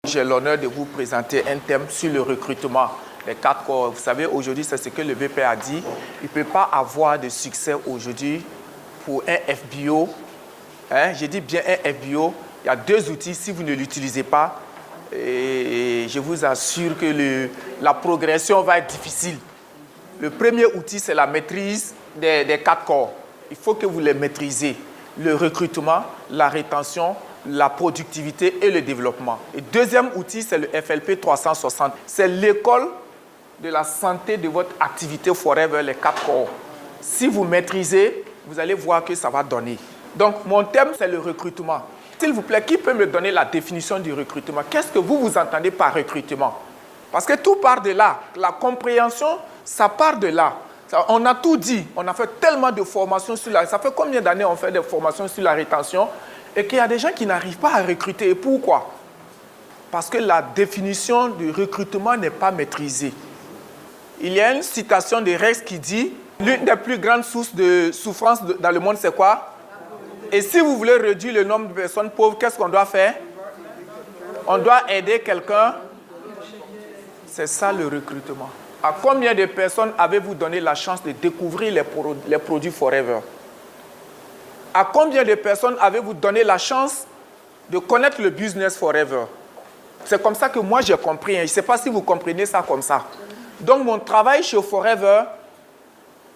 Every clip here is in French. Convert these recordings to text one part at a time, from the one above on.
J'ai l'honneur de vous présenter un thème sur le recrutement, les 4 corps. Vous savez, aujourd'hui, c'est ce que le VP a dit. Il ne peut pas avoir de succès aujourd'hui pour un FBO. Je dis bien un FBO. Il y a 2 outils. Si vous ne l'utilisez pas, et je vous assure que la progression va être difficile. Le premier outil, c'est la maîtrise des 4 corps. Il faut que vous les maîtrisez. Le recrutement, la rétention, la productivité et le développement. Et deuxième outil, c'est le FLP 360. C'est l'école de la santé de votre activité forever, les 4 corps. Si vous maîtrisez, vous allez voir que ça va donner. Donc, mon thème, c'est le recrutement. S'il vous plaît, qui peut me donner la définition du recrutement? Qu'est-ce que vous entendez par recrutement? Parce que tout part de là. La compréhension, ça part de là. On a tout dit. On a fait tellement de formations sur la... Ça fait combien d'années on fait des formations sur la rétention? Et qu'il y a des gens qui n'arrivent pas à recruter. Et pourquoi? Parce que la définition du recrutement n'est pas maîtrisée. Il y a une citation de Rex qui dit « L'une des plus grandes sources de souffrance dans le monde, c'est quoi? Et si vous voulez réduire le nombre de personnes pauvres, qu'est-ce qu'on doit faire? On doit aider quelqu'un. » C'est ça le recrutement. À combien de personnes avez-vous donné la chance de découvrir les produits Forever? À combien de personnes avez-vous donné la chance de connaître le business Forever? C'est comme ça que moi j'ai compris. Je ne sais pas si vous comprenez ça comme ça. Donc mon travail chez Forever,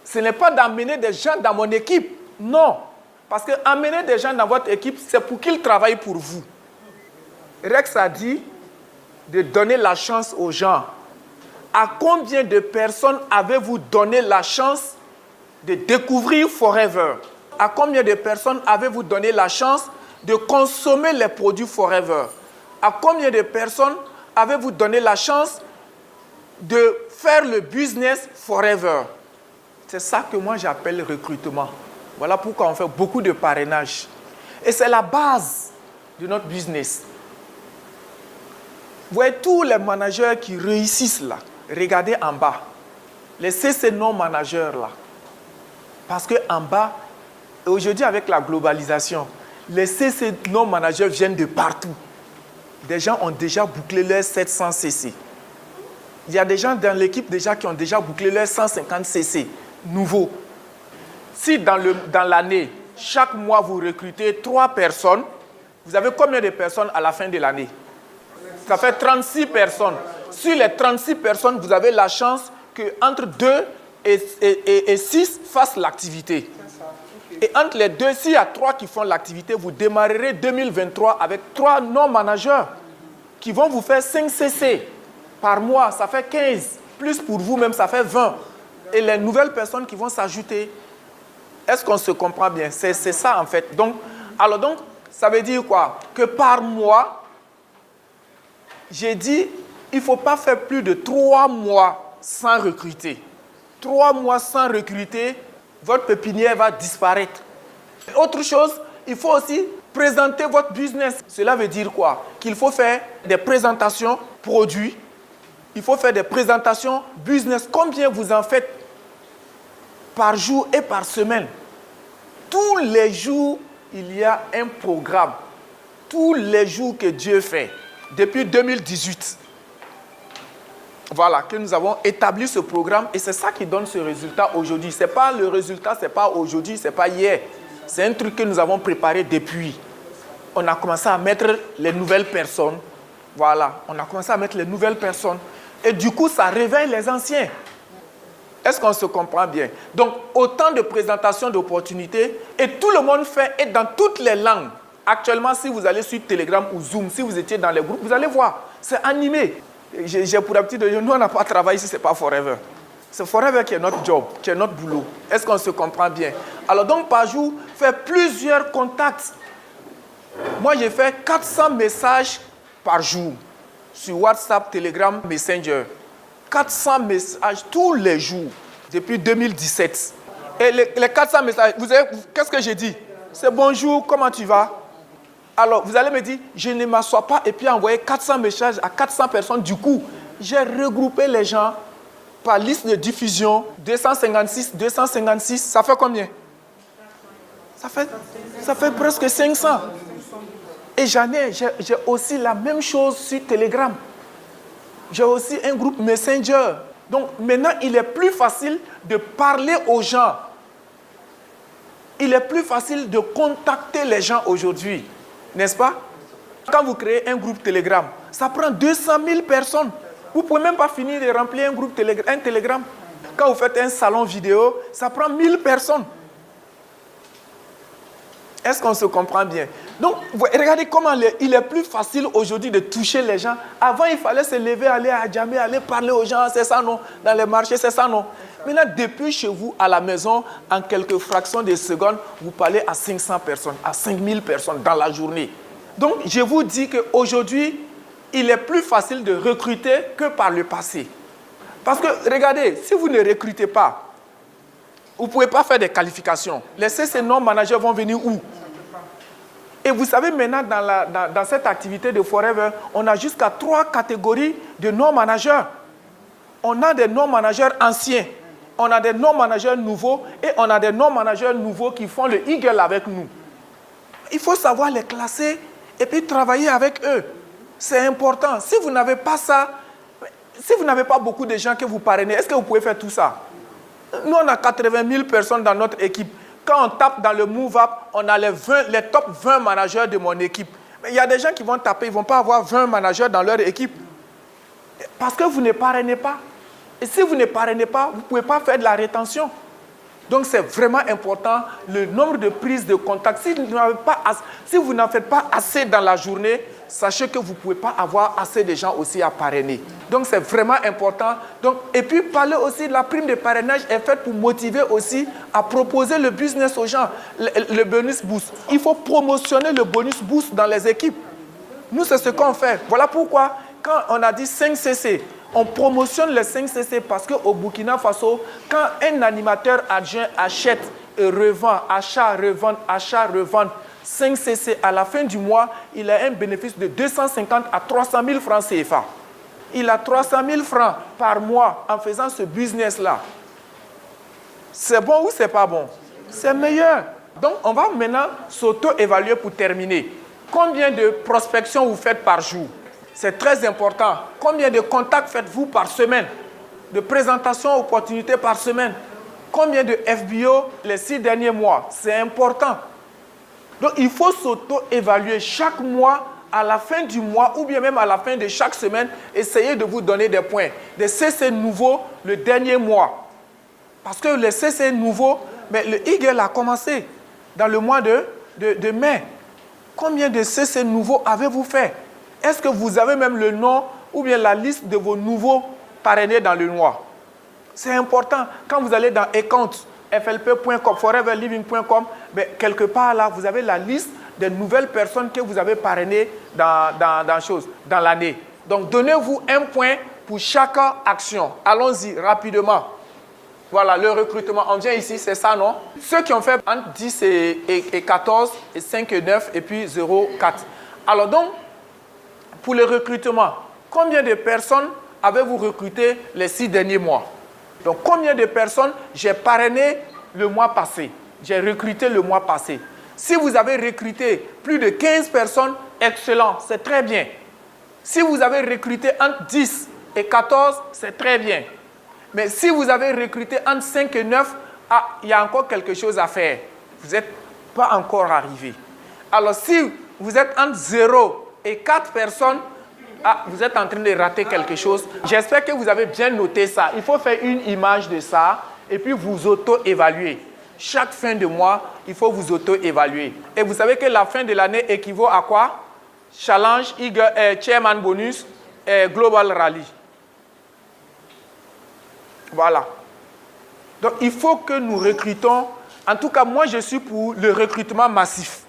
ce n'est pas d'amener des gens dans mon équipe. Non. Parce que amener des gens dans votre équipe, c'est pour qu'ils travaillent pour vous. Rex a dit de donner la chance aux gens. À combien de personnes avez-vous donné la chance de découvrir Forever? À combien de personnes avez-vous donné la chance de consommer les produits Forever? À combien de personnes avez-vous donné la chance de faire le business Forever? C'est ça que moi j'appelle recrutement. Voilà pourquoi on fait beaucoup de parrainage. Et c'est la base de notre business. Vous voyez tous les managers qui réussissent là. Regardez en bas. Les CC non-managers là. Parce qu'en bas, aujourd'hui avec la globalisation, les CC non-managers viennent de partout. Des gens ont déjà bouclé leurs 700 CC. Il y a des gens dans l'équipe déjà qui ont déjà bouclé leurs 150 CC nouveaux. Si dans l'année, chaque mois vous recrutez 3 personnes, vous avez combien de personnes à la fin de l'année? Ça fait 36 personnes. Sur les 36 personnes, vous avez la chance qu'entre 2 et 6 fassent l'activité. Et entre les 2, s'il y a 3 qui font l'activité, vous démarrerez 2023 avec 3 non-managers qui vont vous faire 5 CC par mois. Ça fait 15. Plus pour vous-même, ça fait 20. Et les nouvelles personnes qui vont s'ajouter. Est-ce qu'on se comprend bien? C'est ça en fait. Donc, ça veut dire quoi? Que par mois, j'ai dit, il ne faut pas faire plus de 3 mois sans recruter. 3 mois sans recruter, votre pépinière va disparaître. Autre chose, il faut aussi présenter votre business. Cela veut dire quoi? Qu'il faut faire des présentations produits. Il faut faire des présentations business. Combien vous en faites par jour et par semaine? Tous les jours, il y a un programme. Tous les jours que Dieu fait. Depuis 2018. Voilà, que nous avons établi ce programme et c'est ça qui donne ce résultat aujourd'hui. Ce n'est pas le résultat, ce n'est pas aujourd'hui, ce n'est pas hier. C'est un truc que nous avons préparé depuis. On a commencé à mettre les nouvelles personnes. Voilà, on a commencé à mettre les nouvelles personnes. Et du coup, ça réveille les anciens. Est-ce qu'on se comprend bien? Donc, autant de présentations d'opportunités et tout le monde fait et dans toutes les langues. Actuellement, si vous allez sur Telegram ou Zoom, si vous étiez dans les groupes, vous allez voir. C'est animé. J'ai pour habitude de dire, nous, on n'a pas travaillé ici, ce n'est pas Forever. C'est Forever qui est notre job, qui est notre boulot. Est-ce qu'on se comprend bien? Alors donc, par jour, faire plusieurs contacts. Moi, j'ai fait 400 messages par jour sur WhatsApp, Telegram, Messenger. 400 messages tous les jours depuis 2017. Et les 400 messages, vous savez, qu'est-ce que j'ai dit? C'est bonjour, comment tu vas? Alors, vous allez me dire, je ne m'assois pas et puis envoyer 400 messages à 400 personnes. Du coup, j'ai regroupé les gens par liste de diffusion. 256, 256, ça fait combien? Ça fait presque 500. Et j'ai aussi la même chose sur Telegram. J'ai aussi un groupe Messenger. Donc maintenant, il est plus facile de parler aux gens. Il est plus facile de contacter les gens aujourd'hui. N'est-ce pas? Quand vous créez un groupe Telegram, ça prend 200 000 personnes. Vous ne pouvez même pas finir de remplir un Telegram. Quand vous faites un salon vidéo, ça prend 1000 personnes. Est-ce qu'on se comprend bien? Donc, regardez comment il est plus facile aujourd'hui de toucher les gens. Avant, il fallait se lever, aller à Djamé, aller parler aux gens, c'est ça non? Dans les marchés, c'est ça non? Maintenant, depuis chez vous, à la maison, en quelques fractions de secondes, vous parlez à 500 personnes, à 5000 personnes dans la journée. Donc, je vous dis qu'aujourd'hui, il est plus facile de recruter que par le passé. Parce que, regardez, si vous ne recrutez pas, vous ne pouvez pas faire des qualifications. Les CC non-managers vont venir où? Et vous savez, maintenant, dans cette activité de Forever, on a jusqu'à 3 catégories de non-managers. On a des non-managers anciens, on a des non-managers nouveaux et on a des non-managers nouveaux qui font le Eagle avec nous. Il faut savoir les classer et puis travailler avec eux. C'est important. Si vous n'avez pas ça, si vous n'avez pas beaucoup de gens que vous parrainez, est-ce que vous pouvez faire tout ça? Nous, on a 80 000 personnes dans notre équipe. Quand on tape dans le MoveUp, on a les top 20 managers de mon équipe. Mais il y a des gens qui vont taper, ils ne vont pas avoir 20 managers dans leur équipe. Parce que vous ne parrainez pas. Et si vous ne parrainez pas, vous ne pouvez pas faire de la rétention. Donc, c'est vraiment important, le nombre de prises de contact. Si vous n'en faites pas assez dans la journée, sachez que vous ne pouvez pas avoir assez de gens aussi à parrainer. Donc, c'est vraiment important. Donc, et puis, parler aussi de la prime de parrainage est faite pour motiver aussi à proposer le business aux gens, le bonus boost. Il faut promotionner le bonus boost dans les équipes. Nous, c'est ce qu'on fait. Voilà pourquoi, quand on a dit 5 CC, on promotionne les 5 CC parce qu'au Burkina Faso, quand un animateur adjoint achète et revend, achat, revend 5 CC, à la fin du mois, il a un bénéfice de 250 à 300 000 francs CFA. Il a 300 000 francs par mois en faisant ce business-là. C'est bon ou c'est pas bon? C'est meilleur. Donc, on va maintenant s'auto-évaluer pour terminer. Combien de prospections vous faites par jour? C'est très important. Combien de contacts faites-vous par semaine? De présentations, opportunités par semaine? Combien de FBO les 6 derniers mois? C'est important. Donc, il faut s'auto-évaluer chaque mois, à la fin du mois, ou bien même à la fin de chaque semaine, essayez de vous donner des points. Des CC nouveaux le dernier mois. Parce que les CC nouveaux, mais le Eagle a commencé dans le mois de mai. Combien de CC nouveaux avez-vous fait? Est-ce que vous avez même le nom ou bien la liste de vos nouveaux parrainés dans le noir? C'est important. Quand vous allez dans account, flp.com, foreverliving.com, quelque part là, vous avez la liste des nouvelles personnes que vous avez parrainées dans l'année. Donc, donnez-vous un point pour chaque action. Allons-y rapidement. Voilà, le recrutement. On vient ici, c'est ça, non? Ceux qui ont fait entre 10 et 14, et 5 et 9, et puis 0, 4. Alors donc, pour le recrutement, combien de personnes avez-vous recruté les 6 derniers mois? Donc, combien de personnes j'ai parrainé le mois passé? J'ai recruté le mois passé. Si vous avez recruté plus de 15 personnes, excellent, c'est très bien. Si vous avez recruté entre 10 et 14, c'est très bien. Mais si vous avez recruté entre 5 et 9, il y a encore quelque chose à faire. Vous n'êtes pas encore arrivé. Alors, si vous êtes entre 0 et 4 personnes, vous êtes en train de rater quelque chose. J'espère que vous avez bien noté ça. Il faut faire une image de ça et puis vous auto-évaluer. Chaque fin de mois, il faut vous auto-évaluer. Et vous savez que la fin de l'année équivaut à quoi? Challenge, Chairman Bonus et Global Rally. Voilà. Donc, il faut que nous recrutons. En tout cas, moi, je suis pour le recrutement massif.